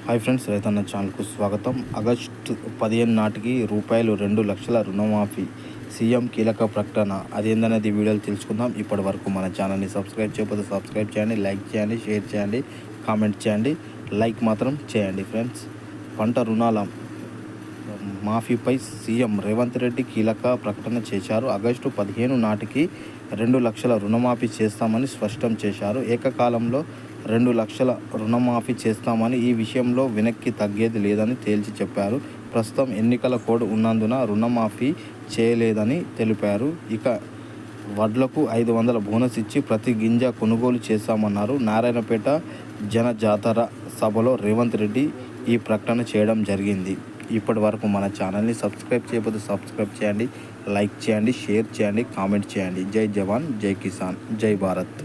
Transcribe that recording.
Hi friends, రైతన్న ఛానల్కు స్వాగతం. ఆగస్టు 15 నాటికి రూపాయలు 2 లక్షల రుణమాఫీ సీఎం కీలక ప్రకటన. అదేందనేది వీడియోలు తెలుసుకుందాం. ఇప్పటి వరకు మన ఛానల్ని సబ్స్క్రైబ్ చేయకపోతే సబ్స్క్రైబ్ చేయండి, లైక్ చేయండి, షేర్ చేయండి, కామెంట్ చేయండి. లైక్ మాత్రం చేయండి ఫ్రెండ్స్. పంట రుణాల మాఫీపై సీఎం రేవంత్ రెడ్డి కీలక ప్రకటన చేశారు. ఆగస్టు 15 నాటికి 2 లక్షల రుణమాఫీ చేస్తామని స్పష్టం చేశారు. ఏకకాలంలో 2 లక్షల రుణమాఫీ చేస్తామని, ఈ విషయంలో వెనక్కి తగ్గేది లేదని తేల్చి చెప్పారు. ప్రస్తుతం ఎన్నికల కోడ్ ఉన్నందున రుణమాఫీ చేయలేదని తెలిపారు. ఇక వడ్లకు 500 బోనస్ ఇచ్చి ప్రతి గింజ కొనుగోలు చేశామన్నారు. నారాయణపేట జనజాతర సభలో రేవంత్ రెడ్డి ఈ ప్రకటన చేయడం జరిగింది. ఇప్పటి వరకు మన ఛానల్ని సబ్స్క్రైబ్ చేయకపోతే సబ్స్క్రైబ్ చేయండి, లైక్ చేయండి, షేర్ చేయండి, కామెంట్ చేయండి. జై జవాన్, జై కిసాన్, జై భారత్.